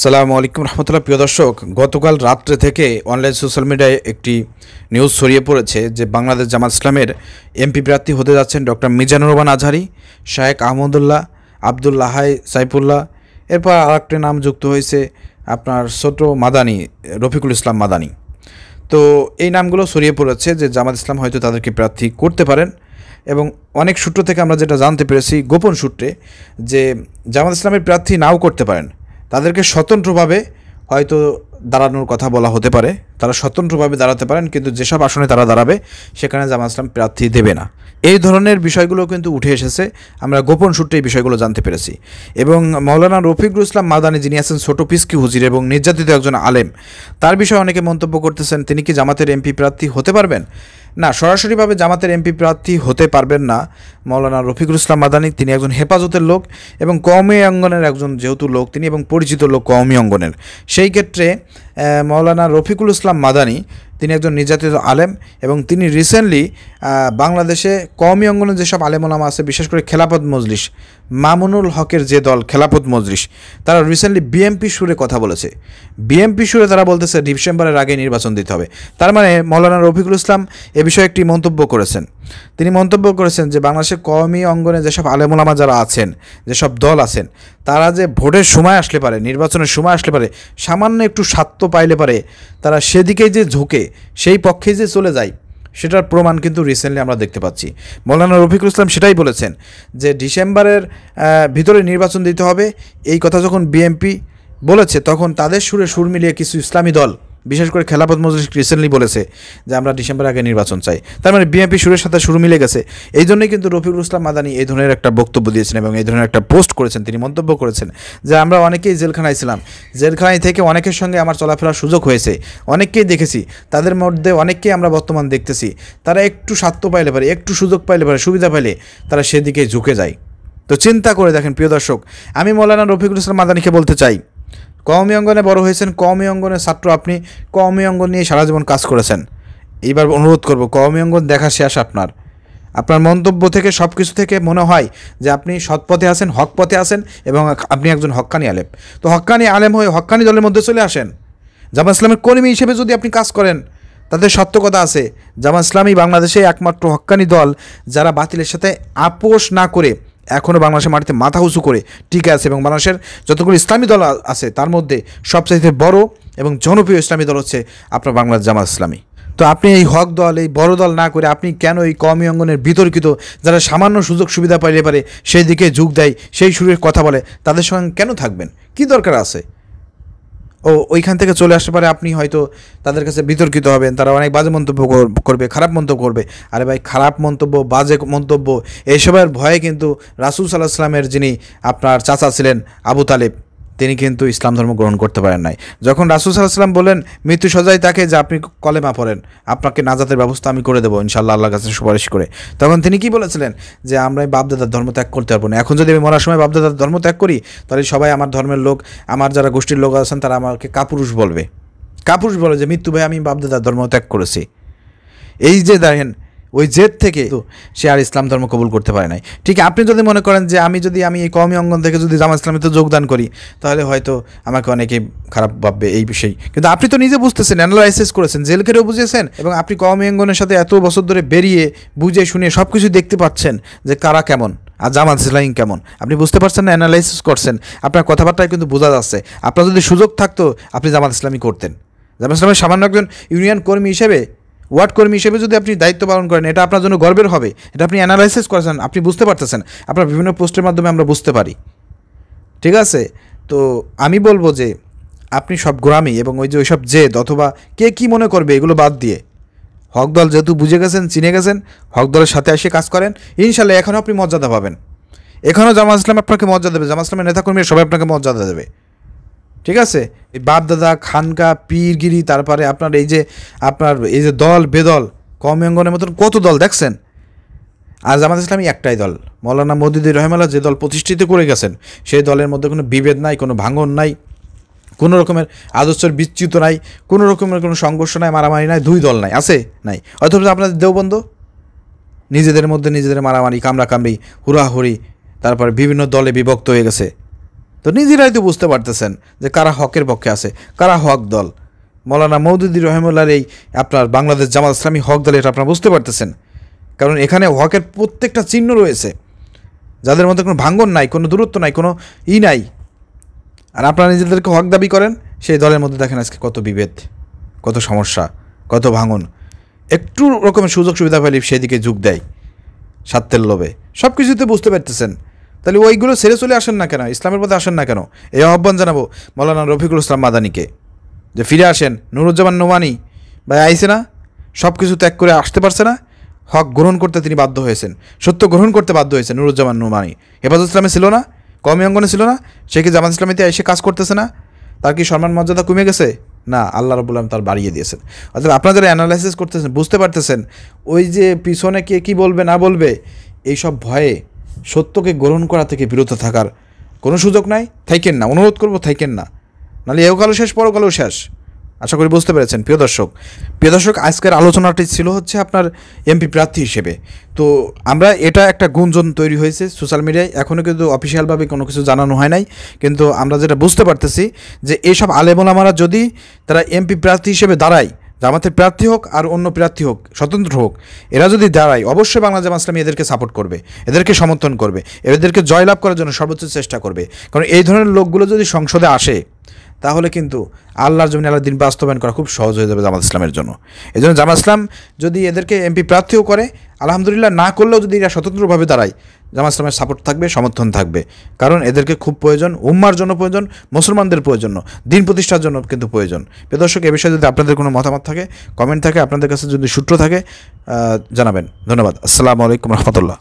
সালামু আলাইকুম রহমতুল্লাহ। প্রিয় দর্শক, গতকাল রাত্রে থেকে অনলাইন সোশ্যাল মিডিয়ায় একটি নিউজ ছড়িয়ে পড়েছে যে বাংলাদেশ জামাত ইসলামের এমপি প্রার্থী হতে যাচ্ছেন ডক্টর মিজানুর রহমান আজহারি, শায়েখ আহমদুল্লাহ, আবদুল্লাহ সাইফুল্লাহ। এরপর আরেকটি নাম যুক্ত হয়েছে আপনার ছোট মাদানি, রফিকুল ইসলাম মাদানি। তো এই নামগুলো ছড়িয়ে পড়েছে যে জামাত ইসলাম হয়তো তাদেরকে প্রার্থী করতে পারেন, এবং অনেক সূত্র থেকে আমরা যেটা জানতে পেরেছি গোপন সূত্রে যে জামাত ইসলামের প্রার্থী নাও করতে পারেন, তাদেরকে স্বতন্ত্রভাবে হয়তো দাঁড়ানোর কথা বলা হতে পারে। তারা স্বতন্ত্রভাবে দাঁড়াতে পারেন, কিন্তু যেসব আসনে তারা দাঁড়াবে সেখানে জামাত ইসলাম প্রার্থী দেবে না। এই ধরনের বিষয়গুলো কিন্তু উঠে এসেছে, আমরা গোপন সূত্রে এই বিষয়গুলো জানতে পেরেছি। এবং মাওলানা রফিকুল ইসলাম মাদানি, যিনি আছেন ছোট পিসকি হুজির এবং নির্যাতিত একজন আলেম, তার বিষয়ে অনেকে মন্তব্য করতেছেন তিনি কি জামাতের এমপি প্রার্থী হতে পারবেন? না, সরাসরিভাবে জামাতের এমপি প্রার্থী হতে পারবেন না মাওলানা রফিকুল ইসলাম মাদানি। তিনি একজন হেফাজতের লোক এবং কওমি অঙ্গনের একজন যেহেতু লোক তিনি, এবং পরিচিত লোক কওমি অঙ্গনের, সেই ক্ষেত্রে মাওলানা রফিকুল ইসলাম মাদানি তিনি একজন নির্যাতিত আলেম, এবং তিনি রিসেন্টলি বাংলাদেশে কওমি অঙ্গনের যেসব আলেম ওলামা আছে, বিশেষ করে খেলাফত মজলিস, মামুনুল হকের যে দল খেলাফত মজলিস, তারা রিসেন্টলি বিএমপি সুরে কথা বলেছে। বিএমপি সুরে তারা বলতেছে ডিসেম্বরের আগে নির্বাচন দিতে হবে। তার মানে মাওলানা রফিকুল ইসলাম এ বিষয়ে একটি মন্তব্য করেছেন। তিনি মন্তব্য করেছেন যে বাংলাদেশের কওমি অঙ্গনে যেসব আলেম ওলামা যারা আছেন, যেসব দল আছেন, তারা যে ভোটের সময় আসলে পারে, নির্বাচনের সময় আসলে পারে, সামান্য একটু স্বার্থ পাইলে পারে তারা সেদিকেই যে ঝুঁকে, সেই পক্ষেই যে চলে যায়, সেটার প্রমাণ কিন্তু রিসেন্টলি আমরা দেখতে পাচ্ছি। মাওলানা রফিকুল ইসলাম সেটাই বলেছেন যে ডিসেম্বরের ভিতরে নির্বাচন দিতে হবে। এই কথা যখন বিএমপি বলেছে, তখন তাদের সুরে সুর মিলিয়ে কিছু ইসলামী দল, বিশেষ করে খেলাফত মজলিস রিসেন্টলি বলেছে যে আমরা ডিসেম্বরের আগে নির্বাচন চাই। তার মানে বিএনপি সুরের সাথে সুর মিলে গেছে। এই জন্যই কিন্তু রফিকুল ইসলাম মাদানি এই ধরনের একটা বক্তব্য দিয়েছেন এবং এই ধরনের একটা পোস্ট করেছেন। তিনি মন্তব্য করেছেন যে আমরা অনেকেই জেলখানায় ছিলাম, জেলখানায় থেকে অনেকের সঙ্গে আমার চলাফেরার সুযোগ হয়েছে, অনেককেই দেখেছি, তাদের মধ্যে অনেককেই আমরা বর্তমান দেখতেছি, তারা একটু স্বার্থ পাইলে পারে, একটু সুযোগ পাইলে পারে, সুবিধা পাইলে তারা সেদিকে ঝুঁকে যায়। তো চিন্তা করে দেখেন প্রিয় দর্শক, আমি মাওলানা রফিকুল ইসলাম মাদানিকে বলতে চাই, কওমি অঙ্গনে বড় হয়েছেন, কওমি অঙ্গনের ছাত্র আপনি, কওমি অঙ্গন নিয়ে সারা জীবন কাজ করেছেন। এইবার অনুরোধ করব, কওমি অঙ্গন দেখা শেষ আপনার মন্তব্য থেকে, সব কিছু থেকে মনে হয় যে আপনি সৎ পথে আছেন, হক পথে আছেন, এবং আপনি একজন হক্কানি আলেম। তো হক্কানি আলেম হয়ে হক্কানি দলের মধ্যে চলে আসেন। জামাত ইসলামের কর্মী হিসেবে যদি আপনি কাজ করেন, তাদের সত্যকতা আছে, জামাত ইসলামী বাংলাদেশে একমাত্র হক্কানি দল যারা বাতিলের সাথে আপোষ না করে এখনও বাংলাদেশের মাটিতে মাথা উঁচু করে টিকে আছে, এবং বাংলাদেশের যতগুলো ইসলামী দল আছে তার মধ্যে সবচাইতে বড় এবং জনপ্রিয় ইসলামী দল হচ্ছে আপনার বাংলাদেশ জামাত ইসলামী। তো আপনি এই হক দল, এই বড় দল না করে আপনি কেন এই কওমি অঙ্গনের বিতর্কিত যারা সামান্য সুযোগ সুবিধা পাইলে পারে সেই দিকে ঝুঁক দেয়, সেই সুরের কথা বলে, তাদের সঙ্গে কেন থাকবেন? কি দরকার আছে? ওইখান থেকে চলে আসতে পারে, আপনি হয়তো তাদের কাছে বিতর্কিত হবেন, তারা অনেক বাজে মন্তব্য করবে, খারাপ মন্তব্য করবে। আরে ভাই, খারাপ মন্তব্য, বাজে মন্তব্য এইসবের ভয়ে কিন্তু রাসূল সাল্লাল্লাহু আলাইহি ওয়াসাল্লামের যিনি আপনার চাচা ছিলেন আবু তালেব, তিনি কিন্তু ইসলাম ধর্ম গ্রহণ করতে পারেন নাই। যখন রাসূল সাল্লাল্লাহু আলাইহি ওয়াসাল্লাম বলেন মৃত্যু সজায় তাকে যে আপনি কলেমা পড়েন, আপনাকে নাজাতের ব্যবস্থা আমি করে দেবো ইনশাআল্লাহ আল্লাহর কাছে সুপারিশ করে, তখন তিনি কি বলেছিলেন যে আমরা বাপদাদার ধর্ম ত্যাগ করতে পারবো না। এখন যদি আমি মরার সময় বাপদাদার ধর্ম ত্যাগ করি, তাহলে সবাই আমার ধর্মের লোক, আমার যারা গোষ্ঠীর লোক আছেন, তারা আমাকে কাপুরুষ বলবে, কাপুরুষ বলে যে মৃত্যু ভাই আমি বাপদাদার ধর্ম ত্যাগ করেছি। এই যে দেখেন, ওই জেদ থেকে সে আর ইসলাম ধর্ম কবুল করতে পারে নাই। ঠিক আপনি যদি মনে করেন যে আমি এই কওমি অঙ্গন থেকে যদি জামাত ইসলামীতে যোগদান করি, তাহলে হয়তো আমাকে অনেকে খারাপ ভাববে এই বিষয়, কিন্তু আপনি তো নিজে বুঝতেছেন, অ্যানালাইসিস করেছেন, জেল খেটেও বুঝেছেন, এবং আপনি কওমি অঙ্গনের সাথে এত বছর ধরে বেরিয়ে বুঝে শুনে সব কিছু দেখতে পাচ্ছেন যে কারা কেমন আর জামাত ইসলামী কেমন, আপনি বুঝতে পারছেন না, অ্যানালাইসিস করছেন, আপনার কথাবার্তায় কিন্তু বোঝা যাচ্ছে। আপনার যদি সুযোগ থাকতো আপনি জামাত ইসলামী করতেন। জামাত ইসলামের সামান্য একজন ইউনিয়ন কর্মী হিসেবে, ওয়ার্ড কর্মী হিসেবে যদি আপনি দায়িত্ব পালন করেন, এটা আপনার জন্য গর্বের হবে। এটা আপনি অ্যানালাইসিস করেছেন, আপনি বুঝতে পারতেছেন, আপনার বিভিন্ন পোস্টের মাধ্যমে আমরা বুঝতে পারি। ঠিক আছে, তো আমি বলবো যে আপনি সব গোড়ামি এবং ওই যে ওইসব জেদ অথবা কে কী মনে করবে এগুলো বাদ দিয়ে হক দল যেহেতু বুঝে গেছেন, চিনে গেছেন, হক দলের সাথে এসে কাজ করেন, ইনশাল্লাহ এখনও আপনি মর্যাদা পাবেন। এখনও জামাত ইসলাম আপনাকে মর্যাদা দেবে, জামাত ইসলামের নেতাকর্মীরা সবাই আপনাকে মর্যাদা দেবে। ঠিক আছে, এই বাপদাদা, খানকা, পীরগিরি, তারপরে আপনার এই যে দল বেদল, কওমি অঙ্গনের মতন কত দল দেখছেন, আর জামাত ইসলামী একটাই দল, মৌলানা মওদুদী রহিমাহুল্লাহ যে দল প্রতিষ্ঠিত করে গেছেন, সেই দলের মধ্যে কোনো বিভেদ নাই, কোনো ভাঙন নাই, কোনো রকমের আদর্শের বিচ্যুত নাই, কোনো রকমের কোনো সংঘর্ষ নাই, মারামারি নাই, দুই দল নাই, আছে নাই। অথচ আপনাদের দেওবন্দ নিজেদের মধ্যে নিজেদের মারামারি, কামড়াকামড়ি, হুড়াহুড়ি, তারপরে বিভিন্ন দলে বিভক্ত হয়ে গেছে। তো নিজেরাই তো বুঝতে পারতেছেন যে কারা হকের পক্ষে আছে, কারা হক দল। মৌলানা মওদুদী রহিমউল্লাহর এই আপনার বাংলাদেশ জামাত ইসলামী হক দল, এটা আপনারা বুঝতে পারতেছেন, কারণ এখানে হকের প্রত্যেকটা চিহ্ন রয়েছে, যাদের মধ্যে কোনো ভাঙ্গন নাই, কোনো দূরত্ব নাই, কোনো নাই। আর আপনারা নিজেদেরকে হক দাবি করেন, সেই দলের মধ্যে দেখেন আজকে কত বিভেদ, কত সমস্যা, কত ভাঙন। একটু রকমের সুযোগ সুবিধা পেলে সেদিকে যুগ দেয় স্বার্থের লোভে। সব কিছুতে বুঝতে পারতেছেন, তাহলে ওইগুলো ছেড়ে চলে আসেন না কেন, ইসলামের পথে আসেন না কেন? এই আহ্বান জানাবো মৌলানা রফিকুল ইসলাম মাদানীকে, যে ফিরে আসেন। নুরুজ্জামান নোমানি ভাই আইসে না, সব কিছু ত্যাগ করে আসতে পারছে না, হক গ্রহণ করতে তিনি বাধ্য হয়েছেন, সত্য গ্রহণ করতে বাধ্য হয়েছেন। নুরুজ্জামান নোমানি হেফাজত ইসলামে ছিল না, কওমি অঙ্গনে ছিল না, সে কি জামাত ইসলামীতে এসে কাজ করতেছে না? তার কি সম্মান মর্যাদা কমে গেছে? না, আল্লাহ রাব্বুল আলামিন তার বাড়িয়ে দিয়েছেন। অর্থাৎ আপনারা যারা অ্যানালাইসিস করতেছেন, বুঝতে পারতেছেন ওই যে পিছনে কে কী বলবে না বলবে, এইসব ভয়ে সত্যকে গ্রহণ করা থেকে বিরত থাকার কোনো সুযোগ নাই। থাইকেন না, অনুরোধ করবো থাইকেন না, নাহলে এওকালও শেষ পরকালও শেষ। আশা করি বুঝতে পেরেছেন। প্রিয় দর্শক, আজকের আলোচনাটি ছিল হচ্ছে আপনার এমপি প্রার্থী হিসেবে। তো আমরা এটা একটা গুঞ্জন তৈরি হয়েছে সোশ্যাল মিডিয়ায়, এখনও কিন্তু অফিসিয়ালভাবে কোনো কিছু জানানো হয় নাই, কিন্তু আমরা যেটা বুঝতে পারতেছি যে এইসব আলেমোলামারা যদি তারা এমপি প্রার্থী হিসেবে দাঁড়ায়, জামাতের প্রার্থী হোক আর অন্য প্রার্থী হোক, স্বতন্ত্র হোক, এরা যদি দাঁড়ায়, অবশ্যই বাংলা জামাত ইসলামী এদেরকে সাপোর্ট করবে, এদেরকে সমর্থন করবে, এদেরকে জয়লাভ করার জন্য সর্বোচ্চ চেষ্টা করবে। কারণ এই ধরনের লোকগুলো যদি সংসদে আসে, তাহলে কিন্তু আল্লাহর জমিনে আল্লাহর দিন বাস্তবায়ন করা খুব সহজ হয়ে যাবে জামাত ইসলামের জন্য। এই জন্য জামাত ইসলাম যদি এদেরকে এমপি প্রার্থীও করে, আলহামদুলিল্লাহ, না করলেও যদি এরা স্বতন্ত্রভাবে দাঁড়ায়, জামাত ইসলামের সাপোর্ট থাকবে, সমর্থন থাকবে। কারণ এদেরকে খুব প্রয়োজন, উম্মার জন্য প্রয়োজন, মুসলমানদের প্রয়োজন, দিন প্রতিষ্ঠার জন্য কিন্তু প্রয়োজন। প্রিয় দর্শক, এ বিষয়ে যদি আপনাদের কোনো মতামত থাকে, কমেন্ট থাকে, আপনাদের কাছে যদি সূত্র থাকে, জানাবেন। ধন্যবাদ। আসসালামু আলাইকুম রহমতুল্লাহ।